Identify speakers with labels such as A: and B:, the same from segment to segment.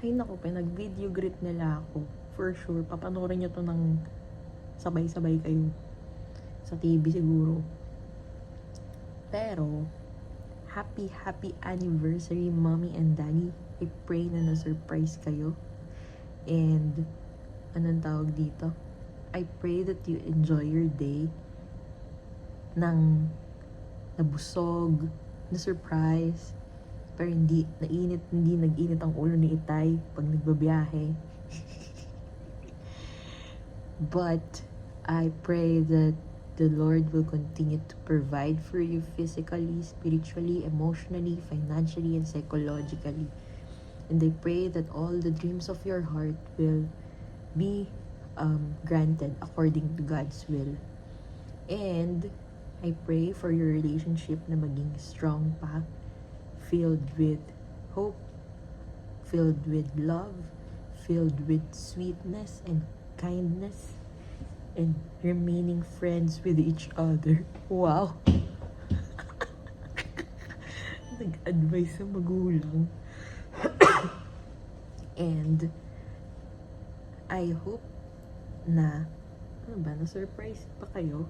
A: Ay naku, pinag-video greet nila ako. For sure, papanoorin nyo to ng sabay-sabay kayo. Sa TV siguro. Pero, happy anniversary, mommy and daddy. I pray na na-surprise kayo. And, anong tawag dito? I pray that you enjoy your day nang nabusog, na-surprise, pero hindi nag-init ang ulo ni Itay pag nagbabiyahe. But, I pray that the Lord will continue to provide for you physically, spiritually, emotionally, financially, and psychologically. And I pray that all the dreams of your heart will be granted according to God's will. And I pray for your relationship na maging strong pa, filled with hope, filled with love, filled with sweetness and kindness, and remaining friends with each other. Wow! Nag-advise sa magulang. And I hope na na-surprise pa kayo.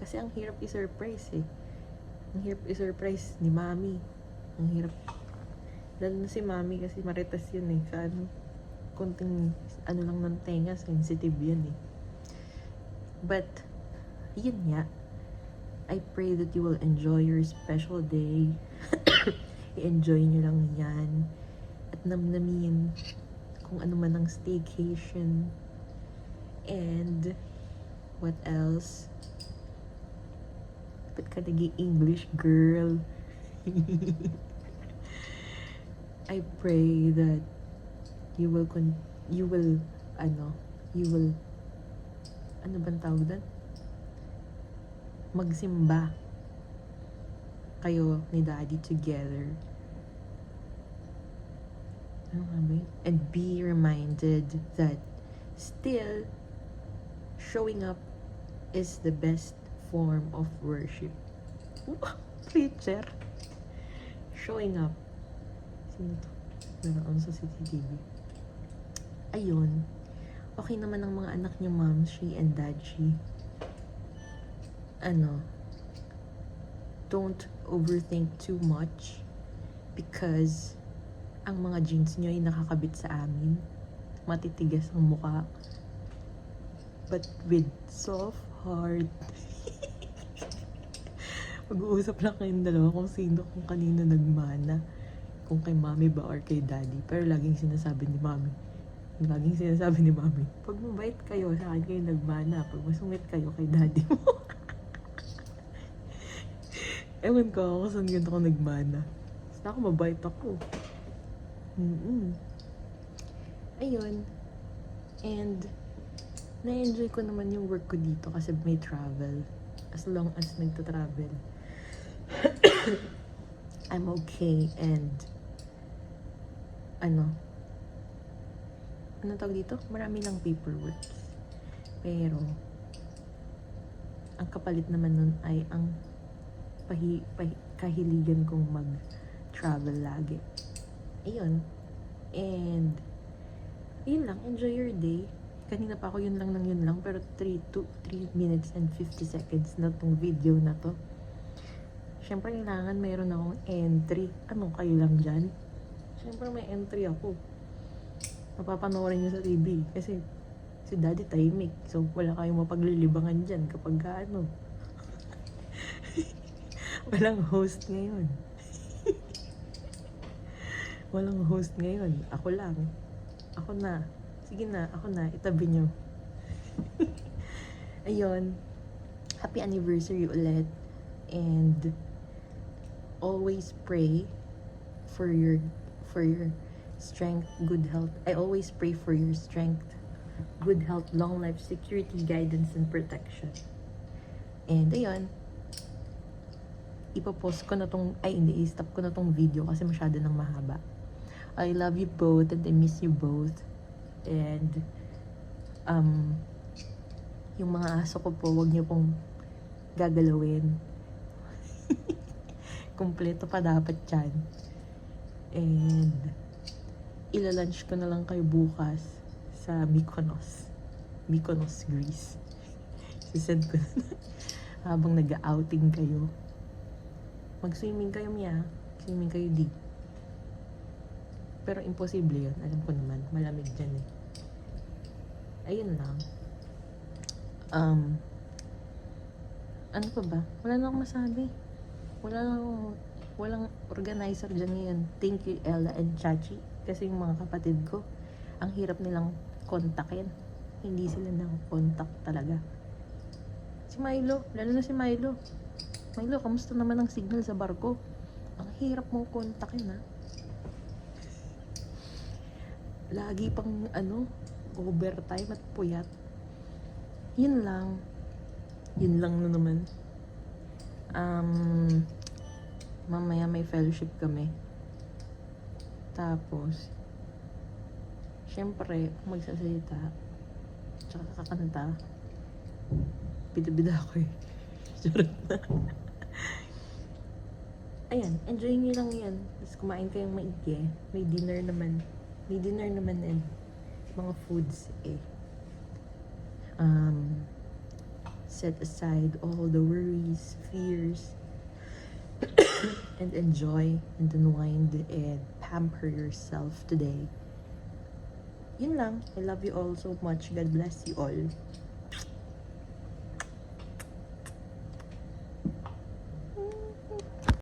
A: Kasi ang hirap i-surprise eh. Ang hirap i-surprise ni Mami. Ang hirap. Lalo na si Mami kasi maritas yun eh. Sa konting lang ng tenga, sensitive yun eh. But, yun nga. I pray that you will enjoy your special day. I-enjoy nyo lang yan. At namnamin kung ano man ang staycation. And, what else? Ba't ka nag-i-English, girl? I pray that you will ano bang tawag doon? Magsimba kayo ni Daddy together. Ano nga ba yun? And be reminded that still showing up is the best form of worship. Preacher. Showing up. Sino to? Naroon sa CCTV. Ayun. Okay naman ang mga anak niyo, Momshi and Dadshi. Don't overthink too much because ang mga jeans niyo ay nakakabit sa amin. Matitigas ang mukha. But with soft heart. Mag-uusap lang kayong dalawa kung kanino nagmana. Kung kay Mami ba or kay Daddy. Pero laging sinasabi ni Mami, pag mabait kayo, sa akin kayo nagmana. Pag masungit kayo, kay Daddy mo. Ewan ko ako saan ganito ako nagmana. Basta ako mabait ako. Ayun. And, na-enjoy ko naman yung work ko dito kasi may travel. As long as nagta-travel. I'm okay and ano tawag dito? Marami lang paperwork. Pero ang kapalit naman nun ay ang kahiligan kong mag-travel lagi. Ayun. And yun lang, enjoy your day. Kanina pa ako yun lang, pero 3 minutes and 50 seconds na tong video na to. Siyempre, kailangan mayroon akong entry. Anong kayo lang dyan? Siyempre, may entry ako. Mapapanoorin nyo sa TV. Kasi, si Daddy tahimik. So, wala kayong mapaglilibangan dyan kapag walang host ngayon. Walang host ngayon. Ako lang. Ako na. Sige na, ako na. Itabi nyo. Ayun. Happy anniversary ulit. And always pray for your strength, good health. I always pray for your strength, good health, long life, security, guidance, and protection. And ayun, ipopost ko na tong, i-stop ko na tong video kasi masyado nang mahaba. I love you both and I miss you both. And yung mga aso ko po, wag niyo pong gagalawin. Kumpleto pa dapat yan. And Ilalunch ko na lang kayo bukas sa Mykonos. Mykonos, Greece. Sisend ko na. Habang nag-outing kayo. Mag-swimming kayo, Mia. Swimming kayo, di. Pero imposible yun. Alam ko naman. Malamig dyan eh. Ayun lang. Ano pa ba? Wala na akong masabi. Walang organizer dyan ngayon. Thank you, Ella and Chachi. Kasi yung mga kapatid ko, ang hirap nilang kontakin. Hindi sila nakakontak talaga. Si Milo, lalo na si Milo. Milo, kamusta naman ang signal sa barko? Ang hirap mong kontakin, ha? Lagi pang, overtime at puyat. Yun lang na naman. Mamaya may fellowship kami. Tapos, syempre, magsasalita, tsaka kakanta, bida-bida ako eh. Charot na. Ayan, enjoy nyo lang yan. Tapos kumain kayong maigi. May dinner naman and mga foods eh. Set aside all the worries, fears, and enjoy and unwind and pamper yourself today. Yun lang. I love you all so much. God bless you all.